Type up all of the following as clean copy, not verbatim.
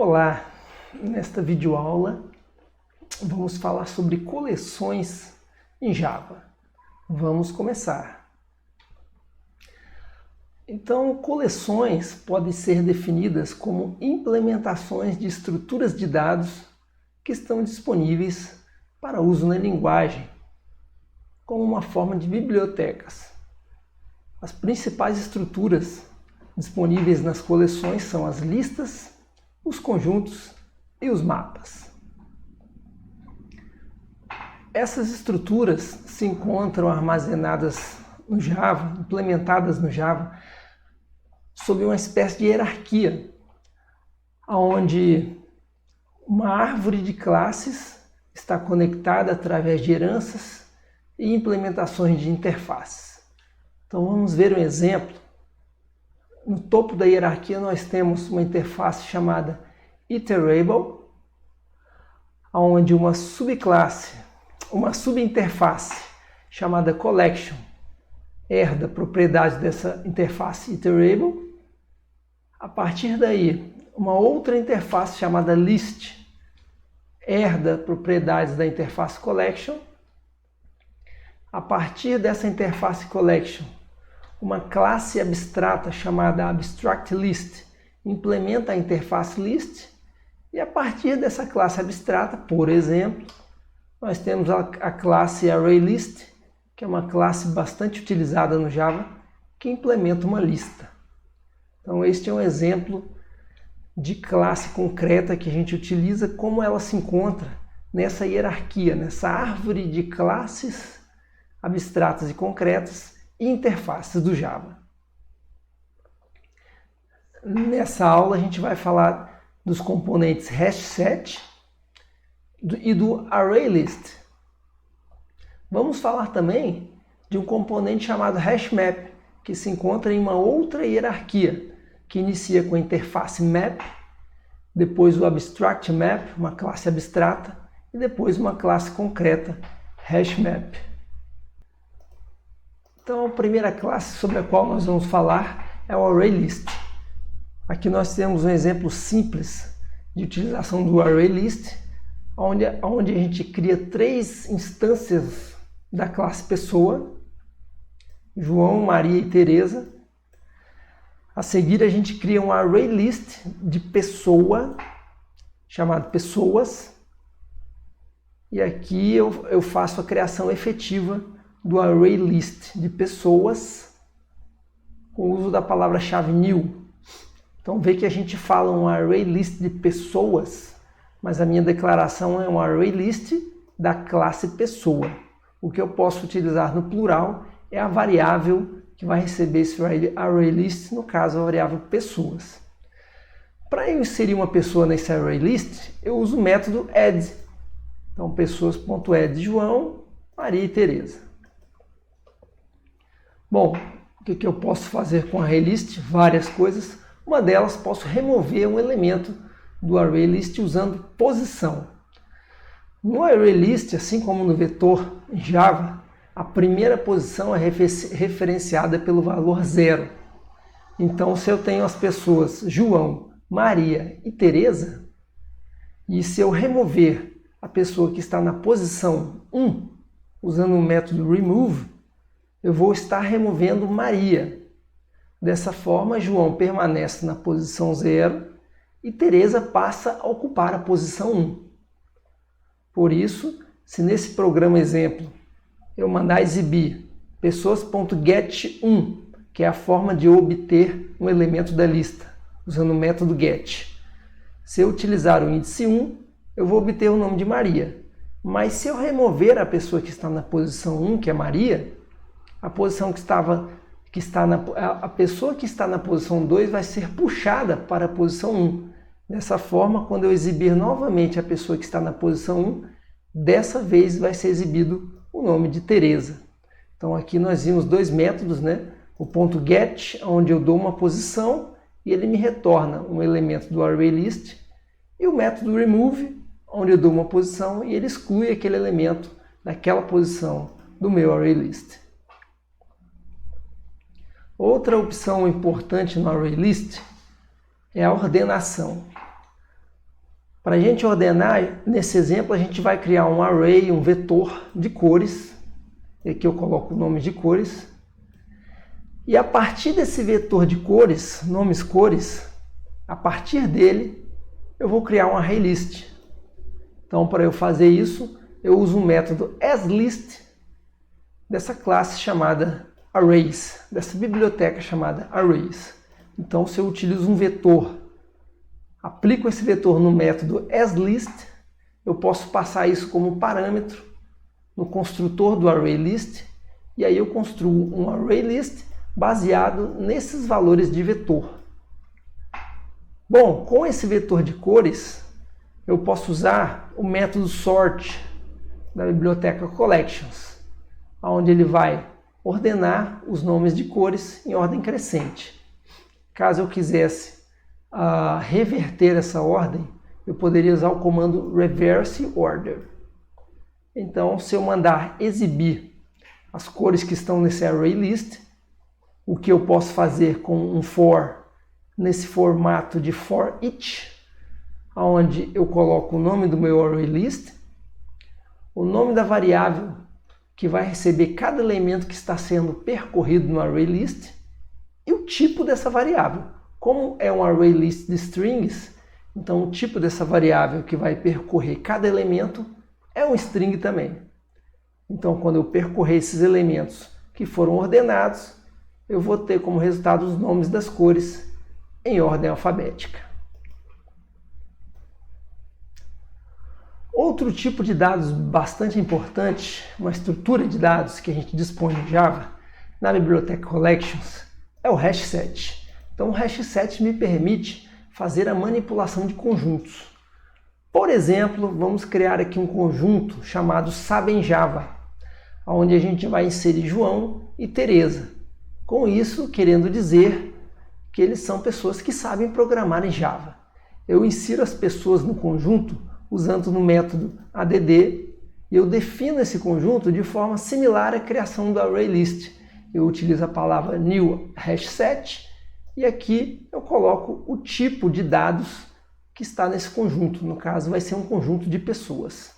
Olá, nesta videoaula vamos falar sobre coleções em Java. Vamos começar. Então, coleções podem ser definidas como implementações de estruturas de dados que estão disponíveis para uso na linguagem, como uma forma de bibliotecas. As principais estruturas disponíveis nas coleções são as listas, os conjuntos e os mapas. Essas estruturas se encontram armazenadas no Java, implementadas no Java, sob uma espécie de hierarquia, onde uma árvore de classes está conectada através de heranças e implementações de interfaces. Então vamos ver um exemplo. No topo da hierarquia nós temos uma interface chamada Iterable, onde uma subinterface chamada Collection herda a propriedade dessa interface Iterable. A partir daí, uma outra interface chamada List herda propriedades da interface Collection. A partir dessa interface Collection, uma classe abstrata chamada AbstractList implementa a interface List, e a partir dessa classe abstrata, por exemplo, nós temos a classe ArrayList, que é uma classe bastante utilizada no Java, que implementa uma lista. Então este é um exemplo de classe concreta que a gente utiliza, como ela se encontra nessa hierarquia, nessa árvore de classes abstratas e concretas e interfaces do Java. Nessa aula a gente vai falar dos componentes hashset e do ArrayList. Vamos falar também de um componente chamado hashMap, que se encontra em uma outra hierarquia, que inicia com a interface map, depois o AbstractMap, uma classe abstrata, e depois uma classe concreta, hashMap. Então, a primeira classe sobre a qual nós vamos falar é o ArrayList. Aqui nós temos um exemplo simples de utilização do ArrayList, onde a gente cria 3 instâncias da classe pessoa, João, Maria e Teresa. A seguir a gente cria um ArrayList de pessoa, chamado pessoas, e aqui eu faço a criação efetiva do ArrayList de pessoas com o uso da palavra-chave new. Então vê que a gente fala um ArrayList de pessoas, mas a minha declaração é um ArrayList da classe pessoa. O que eu posso utilizar no plural é a variável que vai receber esse ArrayList, no caso a variável pessoas. Para eu inserir uma pessoa nesse ArrayList, eu uso o método add. Então pessoas.add João, Maria e Teresa. Bom, o que eu posso fazer com ArrayList? Várias coisas. Uma delas, posso remover um elemento do ArrayList usando posição. No ArrayList, assim como no vetor em Java, a primeira posição é referenciada pelo valor 0. Então, se eu tenho as pessoas João, Maria e Teresa, e se eu remover a pessoa que está na posição 1, usando o método remove, eu vou estar removendo Maria. Dessa forma, João permanece na posição 0 e Teresa passa a ocupar a posição 1. Por isso, se nesse programa exemplo eu mandar exibir pessoas.get1, que é a forma de obter um elemento da lista, usando o método get. Se eu utilizar o índice 1, eu vou obter o nome de Maria. Mas se eu remover a pessoa que está na posição 1, que é Maria, a pessoa que está na posição 2 vai ser puxada para a posição 1. Dessa forma, quando eu exibir novamente a pessoa que está na posição 1, dessa vez vai ser exibido o nome de Teresa. Então aqui nós vimos 2 métodos, né? O ponto get, onde eu dou uma posição e ele me retorna um elemento do ArrayList, e o método remove, onde eu dou uma posição e ele exclui aquele elemento daquela posição do meu ArrayList. Outra opção importante no ArrayList é a ordenação. Para a gente ordenar, nesse exemplo, a gente vai criar um array, um vetor de cores. E aqui eu coloco o nome de cores. E a partir desse vetor de cores, nomes cores, a partir dele, eu vou criar um ArrayList. Então, para eu fazer isso, eu uso o método asList dessa classe chamada Arrays, dessa biblioteca chamada Arrays. Então, se eu utilizo um vetor, aplico esse vetor no método asList, eu posso passar isso como parâmetro no construtor do ArrayList, e aí eu construo um ArrayList baseado nesses valores de vetor. Bom, com esse vetor de cores, eu posso usar o método sort da biblioteca collections, onde ele vai ordenar os nomes de cores em ordem crescente. Caso eu quisesse reverter essa ordem, eu poderia usar o comando reverse order. Então, se eu mandar exibir as cores que estão nesse ArrayList, o que eu posso fazer com um for nesse formato de for each, onde eu coloco o nome do meu ArrayList, o nome da variável que vai receber cada elemento que está sendo percorrido no ArrayList e o tipo dessa variável. Como é um ArrayList de strings, então o tipo dessa variável que vai percorrer cada elemento é um string também. Então, quando eu percorrer esses elementos que foram ordenados, eu vou ter como resultado os nomes das cores em ordem alfabética. Outro tipo de dados bastante importante, uma estrutura de dados que a gente dispõe em Java, na biblioteca Collections, é o hashset. Então, o hashset me permite fazer a manipulação de conjuntos. Por exemplo, vamos criar aqui um conjunto chamado SabenJava, onde a gente vai inserir João e Teresa. Com isso, querendo dizer que eles são pessoas que sabem programar em Java. Eu insiro as pessoas no conjunto usando no método add e eu defino esse conjunto de forma similar à criação do ArrayList. Eu utilizo a palavra new hashset e aqui eu coloco o tipo de dados que está nesse conjunto. No caso, vai ser um conjunto de pessoas.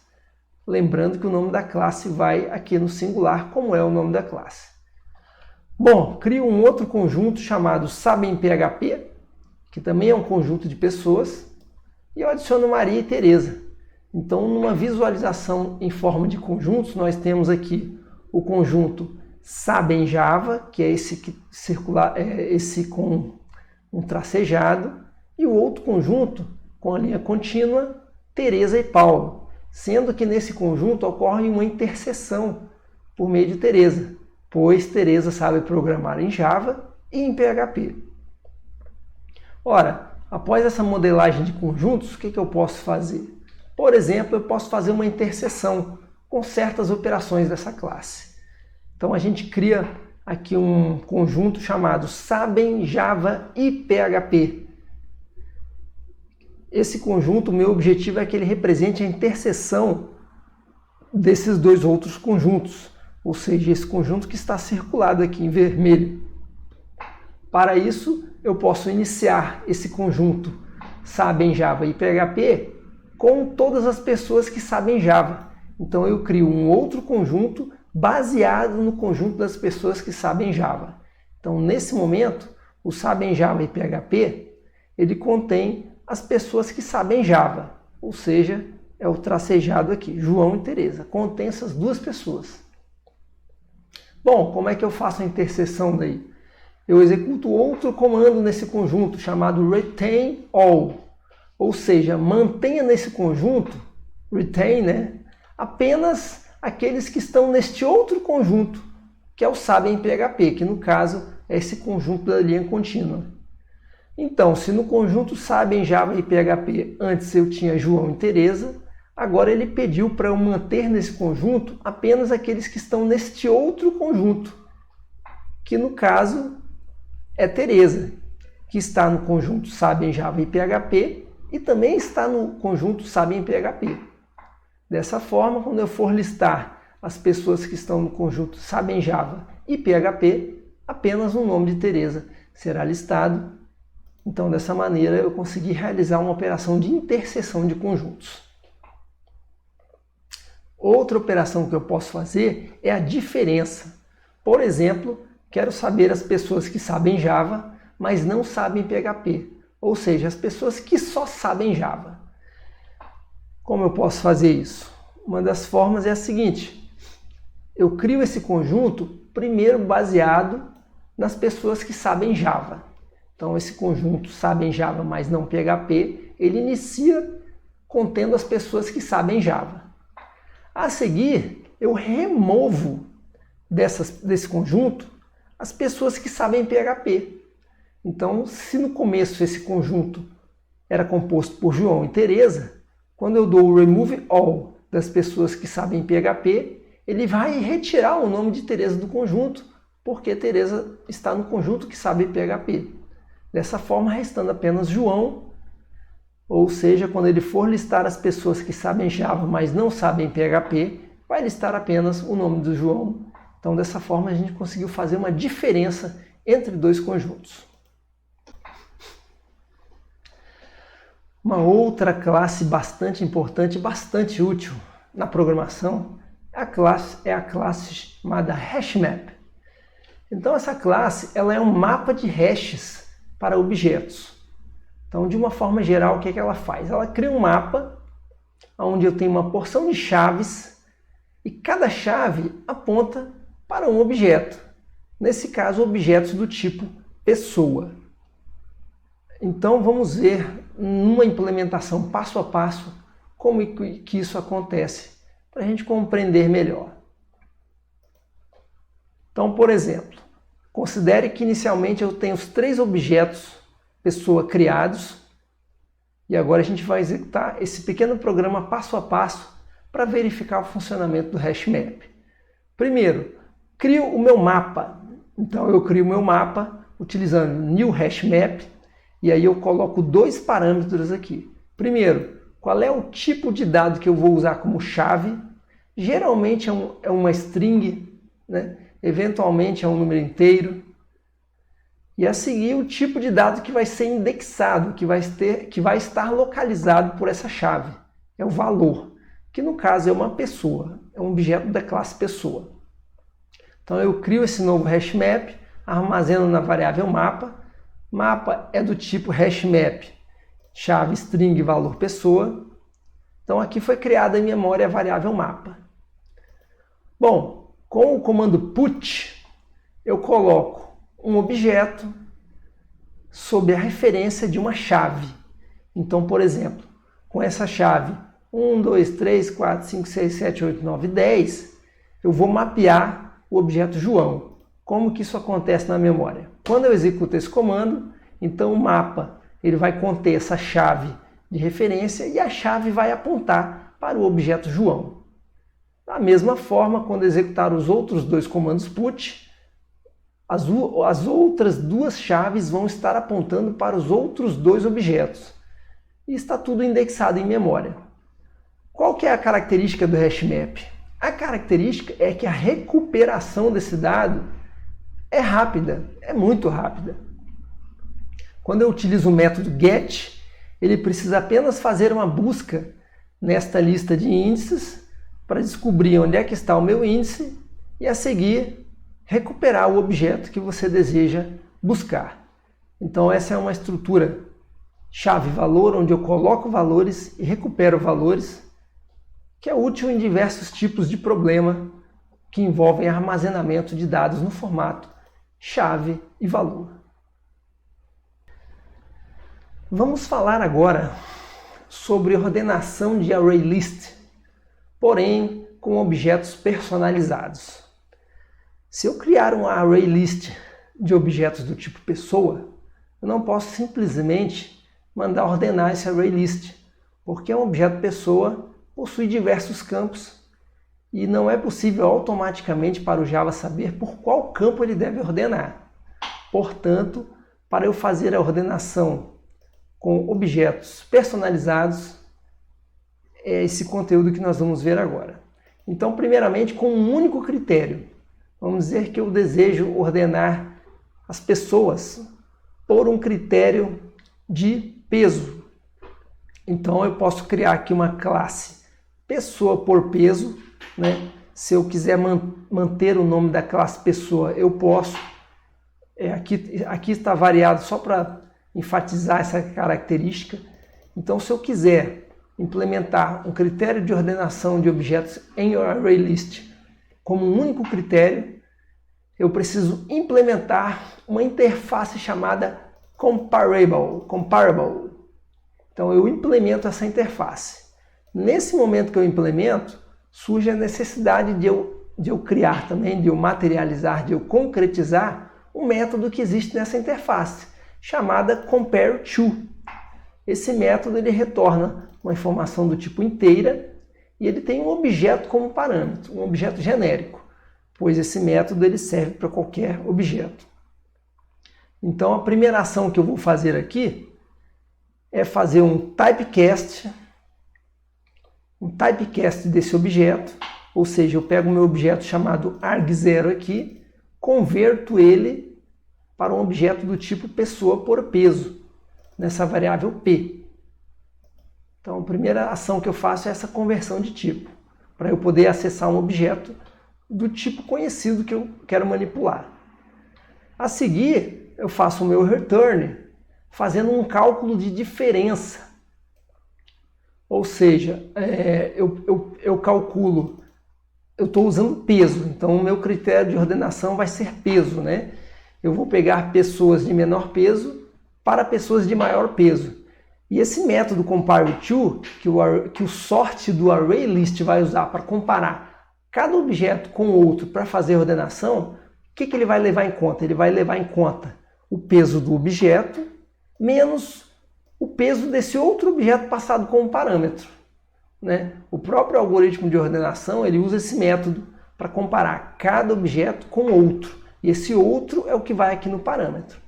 Lembrando que o nome da classe vai aqui no singular, como é o nome da classe. Bom, crio um outro conjunto chamado SabenPHP, que também é um conjunto de pessoas, e eu adiciono Maria e Teresa. Então, numa visualização em forma de conjuntos, nós temos aqui o conjunto SabenJava, que é esse com um tracejado, e o outro conjunto com a linha contínua, Teresa e Paulo, sendo que nesse conjunto ocorre uma interseção por meio de Teresa, pois Teresa sabe programar em Java e em PHP. Ora, após essa modelagem de conjuntos, o que eu posso fazer? Por exemplo, eu posso fazer uma interseção com certas operações dessa classe. Então a gente cria aqui um conjunto chamado SabenJava e PHP. Esse conjunto, meu objetivo é que ele represente a interseção desses dois outros conjuntos, ou seja, esse conjunto que está circulado aqui em vermelho. Para isso, eu posso iniciar esse conjunto SabenJava e PHP com todas as pessoas que sabem Java. Então eu crio um outro conjunto baseado no conjunto das pessoas que sabem Java. Então, nesse momento, o SabenJava e PHP, ele contém as pessoas que sabem Java, ou seja, é o tracejado aqui, João e Teresa, contém essas duas pessoas. Bom, como é que eu faço a interseção daí? Eu executo outro comando nesse conjunto chamado retain all, ou seja, mantenha nesse conjunto, retain, apenas aqueles que estão neste outro conjunto, que é o SabenPHP, que no caso é esse conjunto da linha contínua. Então, se no conjunto SabenJava e PHP antes eu tinha João e Teresa, agora ele pediu para eu manter nesse conjunto apenas aqueles que estão neste outro conjunto, que no caso é Teresa, que está no conjunto SabenJava e PHP e também está no conjunto SabenPHP. Dessa forma, quando eu for listar as pessoas que estão no conjunto SabenJava e PHP, apenas o nome de Teresa será listado Então, dessa maneira, eu consegui realizar uma operação de interseção de conjuntos. Outra operação que eu posso fazer é a diferença. Por exemplo, quero saber as pessoas que sabem Java, mas não sabem PHP. Ou seja, as pessoas que só sabem Java. Como eu posso fazer isso? Uma das formas é a seguinte. Eu crio esse conjunto primeiro baseado nas pessoas que sabem Java. Então, esse conjunto sabem Java, mas não PHP, ele inicia contendo as pessoas que sabem Java. A seguir, eu removo desse conjunto as pessoas que sabem PHP. Então, se no começo esse conjunto era composto por João e Teresa, quando eu dou o remove all das pessoas que sabem PHP, ele vai retirar o nome de Teresa do conjunto, porque Teresa está no conjunto que sabe PHP. Dessa forma, restando apenas João, ou seja, quando ele for listar as pessoas que sabem Java, mas não sabem PHP, vai listar apenas o nome do João. Então, dessa forma, a gente conseguiu fazer uma diferença entre dois conjuntos. Uma outra classe bastante importante, bastante útil na programação, é a classe chamada HashMap. Então, essa classe ela é um mapa de hashes para objetos. Então, de uma forma geral, o que ela faz? Ela cria um mapa onde eu tenho uma porção de chaves e cada chave aponta para um objeto. Nesse caso, objetos do tipo pessoa. Então, vamos ver numa implementação passo a passo como que isso acontece, para a gente compreender melhor. Então, por exemplo, considere que inicialmente eu tenho os 3 objetos pessoa criados e agora a gente vai executar esse pequeno programa passo a passo para verificar o funcionamento do HashMap. Primeiro, crio o meu mapa. Então eu crio o meu mapa utilizando new HashMap e aí eu coloco 2 parâmetros aqui. Primeiro, qual é o tipo de dado que eu vou usar como chave? Geralmente é uma string, né? Eventualmente é um número inteiro. E a seguir o tipo de dado que vai ser indexado, que vai estar localizado por essa chave. É o valor, que no caso é uma pessoa, é um objeto da classe pessoa. Então eu crio esse novo HashMap, armazeno na variável mapa. Mapa é do tipo HashMap, chave string valor pessoa. Então aqui foi criada em memória a variável mapa. Bom, com o comando put, eu coloco um objeto sob a referência de uma chave. Então, por exemplo, com essa chave 1, 2, 3, 4, 5, 6, 7, 8, 9, 10, eu vou mapear o objeto João. Como que isso acontece na memória? Quando eu executo esse comando, então o mapa ele vai conter essa chave de referência e a chave vai apontar para o objeto João. Da mesma forma, quando executar os outros 2 comandos put, as outras 2 chaves vão estar apontando para os outros 2 objetos. E está tudo indexado em memória. Qual que é a característica do HashMap? A característica é que a recuperação desse dado é rápida, é muito rápida. Quando eu utilizo o método get, ele precisa apenas fazer uma busca nesta lista de índices para descobrir onde é que está o meu índice e a seguir recuperar o objeto que você deseja buscar. Então essa é uma estrutura chave-valor, onde eu coloco valores e recupero valores, que é útil em diversos tipos de problema que envolvem armazenamento de dados no formato chave e valor. Vamos falar agora sobre ordenação de ArrayList, porém com objetos personalizados. Se eu criar um ArrayList de objetos do tipo pessoa, eu não posso simplesmente mandar ordenar esse ArrayList, porque um objeto pessoa possui diversos campos e não é possível automaticamente para o Java saber por qual campo ele deve ordenar. Portanto, para eu fazer a ordenação com objetos personalizados, é esse conteúdo que nós vamos ver agora. Então, primeiramente, com um único critério. Vamos dizer que eu desejo ordenar as pessoas por um critério de peso. Então eu posso criar aqui uma classe pessoa por peso, né? Se eu quiser manter o nome da classe pessoa, eu posso. Aqui está variado só para enfatizar essa característica. Então, se eu quiser implementar um critério de ordenação de objetos em ArrayList como um único critério, eu preciso implementar uma interface chamada comparable. Então, eu implemento essa interface. Nesse momento que eu implemento, surge a necessidade de eu criar também, de eu materializar, de eu concretizar um método que existe nessa interface, chamada compareTo. Esse método ele retorna uma informação do tipo inteira e ele tem um objeto como parâmetro, um objeto genérico, pois esse método ele serve para qualquer objeto. Então a primeira ação que eu vou fazer aqui é fazer um typecast desse objeto, ou seja, eu pego o meu objeto chamado arg0 aqui, converto ele para um objeto do tipo pessoa por peso, nessa variável p. Então a primeira ação que eu faço é essa conversão de tipo, para eu poder acessar um objeto do tipo conhecido que eu quero manipular. A seguir, eu faço o meu return fazendo um cálculo de diferença. Ou seja, eu calculo, eu estou usando peso, então o meu critério de ordenação vai ser peso, né? Eu vou pegar pessoas de menor peso para pessoas de maior peso. E esse método compareTo, que o sort do ArrayList vai usar para comparar cada objeto com o outro para fazer a ordenação, o que ele vai levar em conta? Ele vai levar em conta o peso do objeto menos o peso desse outro objeto passado como parâmetro, né? O próprio algoritmo de ordenação ele usa esse método para comparar cada objeto com outro. E esse outro é o que vai aqui no parâmetro.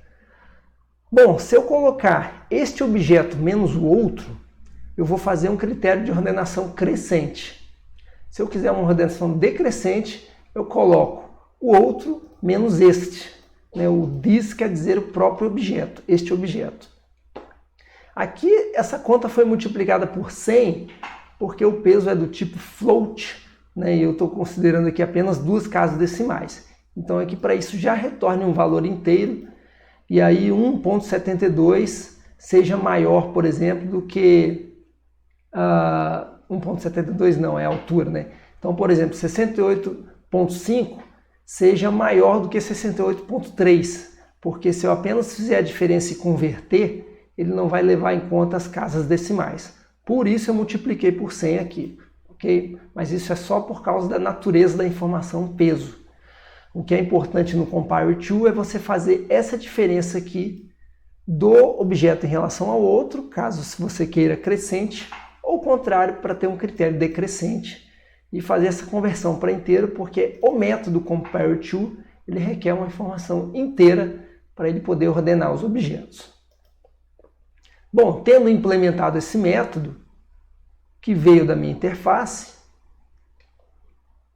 Bom, se eu colocar este objeto menos o outro, eu vou fazer um critério de ordenação crescente. Se eu quiser uma ordenação decrescente, eu coloco o outro menos este, né? O this quer dizer o próprio objeto, este objeto. Aqui essa conta foi multiplicada por 100 porque o peso é do tipo float, né? E eu estou considerando aqui apenas duas casas decimais. Então aqui para isso já retorne um valor inteiro e aí 1.72 seja maior, por exemplo, do que 1.72 não, é a altura, né? Então, por exemplo, 68.5 seja maior do que 68.3, porque se eu apenas fizer a diferença e converter, ele não vai levar em conta as casas decimais. Por isso eu multipliquei por 100 aqui, ok? Mas isso é só por causa da natureza da informação peso. O que é importante no compareTo é você fazer essa diferença aqui do objeto em relação ao outro, caso se você queira crescente, ou o contrário, para ter um critério decrescente, e fazer essa conversão para inteiro, porque o método compareTo ele requer uma informação inteira para ele poder ordenar os objetos. Bom, tendo implementado esse método, que veio da minha interface,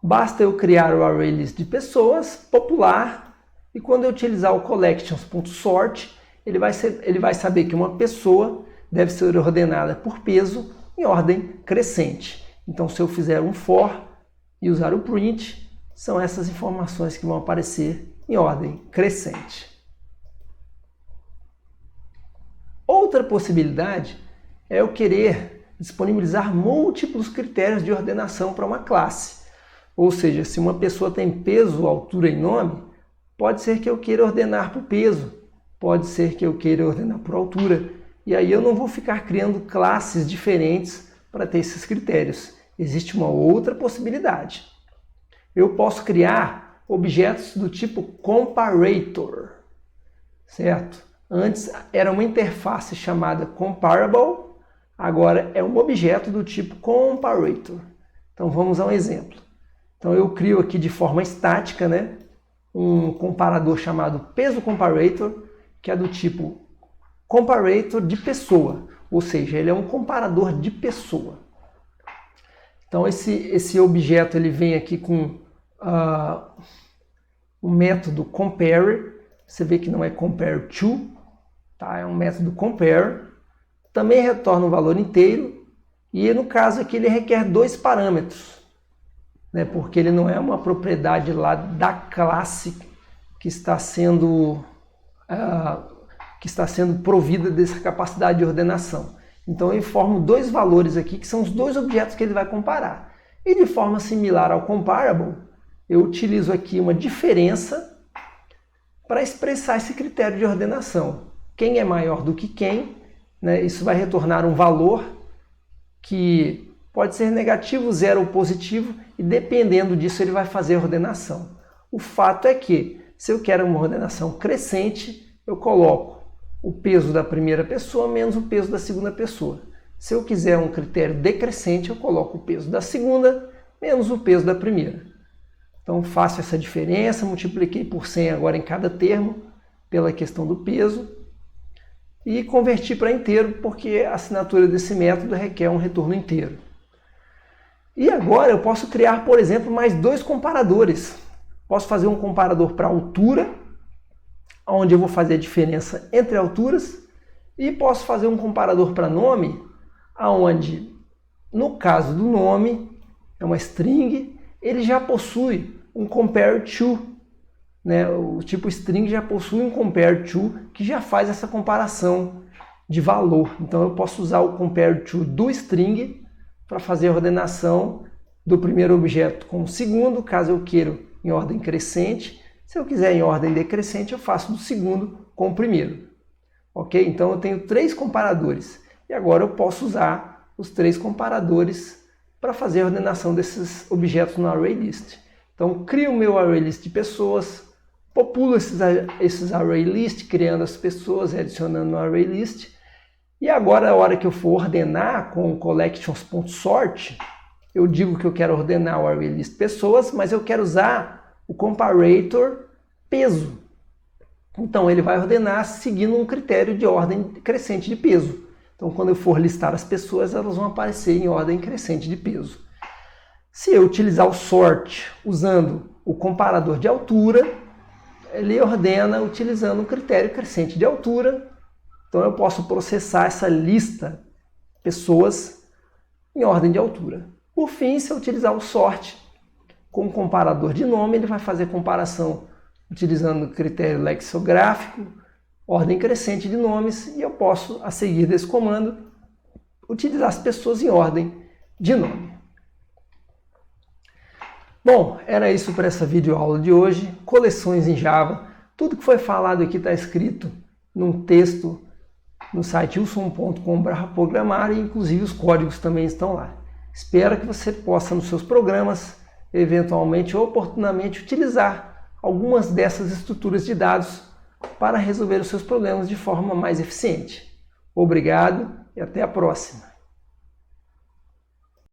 basta eu criar o ArrayList de pessoas, popular, e quando eu utilizar o collections.sort, ele vai saber que uma pessoa deve ser ordenada por peso em ordem crescente. Então, se eu fizer um for e usar o print, são essas informações que vão aparecer em ordem crescente. Outra possibilidade é eu querer disponibilizar múltiplos critérios de ordenação para uma classe. Ou seja, se uma pessoa tem peso, altura e nome, pode ser que eu queira ordenar por peso, pode ser que eu queira ordenar por altura, e aí eu não vou ficar criando classes diferentes para ter esses critérios. Existe uma outra possibilidade. Eu posso criar objetos do tipo comparator, certo? Antes era uma interface chamada comparable, agora é um objeto do tipo comparator. Então vamos a um exemplo. Então eu crio aqui de forma estática, né, um comparador chamado peso comparator, que é do tipo comparator de pessoa, ou seja, ele é um comparador de pessoa. Então esse objeto ele vem aqui com o método compare, você vê que não é compareTo, tá? É um método compare, também retorna um valor inteiro, e no caso aqui ele requer 2 parâmetros, né? Porque ele não é uma propriedade lá da classe que está sendo provida dessa capacidade de ordenação. Então eu informo 2 valores aqui, que são os 2 objetos que ele vai comparar. E de forma similar ao comparable, eu utilizo aqui uma diferença para expressar esse critério de ordenação. Quem é maior do que quem, né? Isso vai retornar um valor que pode ser negativo, 0 ou positivo, e dependendo disso ele vai fazer a ordenação. O fato é que, se eu quero uma ordenação crescente, eu coloco o peso da primeira pessoa menos o peso da segunda pessoa. Se eu quiser um critério decrescente, eu coloco o peso da segunda menos o peso da primeira. Então faço essa diferença, multipliquei por 100 agora em cada termo, pela questão do peso, e converti para inteiro, porque a assinatura desse método requer um retorno inteiro. E agora eu posso criar, por exemplo, mais 2 comparadores. Posso fazer um comparador para altura, onde eu vou fazer a diferença entre alturas, e posso fazer um comparador para nome, onde, no caso do nome, é uma string, ele já possui um compare to, né? O tipo string já possui um compare to que já faz essa comparação de valor. Então eu posso usar o compare to do string para fazer a ordenação do primeiro objeto com o segundo, caso eu queira em ordem crescente. Se eu quiser em ordem decrescente, eu faço do segundo com o primeiro. Ok? Então eu tenho 3 comparadores. E agora eu posso usar os 3 comparadores para fazer a ordenação desses objetos no ArrayList. Então, crio o meu ArrayList de pessoas, populo esses ArrayList, criando as pessoas e adicionando no ArrayList. E agora, a hora que eu for ordenar com o collections.sort, eu digo que eu quero ordenar o ArrayList pessoas, mas eu quero usar o comparator peso. Então, ele vai ordenar seguindo um critério de ordem crescente de peso. Então, quando eu for listar as pessoas, elas vão aparecer em ordem crescente de peso. Se eu utilizar o sort usando o comparador de altura, ele ordena utilizando um critério crescente de altura. Então eu posso processar essa lista pessoas em ordem de altura. Por fim, se eu utilizar o sort com o comparador de nome, ele vai fazer comparação utilizando o critério lexicográfico, ordem crescente de nomes, e eu posso, a seguir desse comando, utilizar as pessoas em ordem de nome. Bom, era isso para essa videoaula de hoje. Coleções em Java. Tudo que foi falado aqui está escrito num texto no site wilson.com/programar, e inclusive os códigos também estão lá. Espero que você possa, nos seus programas, eventualmente ou oportunamente, utilizar algumas dessas estruturas de dados para resolver os seus problemas de forma mais eficiente. Obrigado e até a próxima!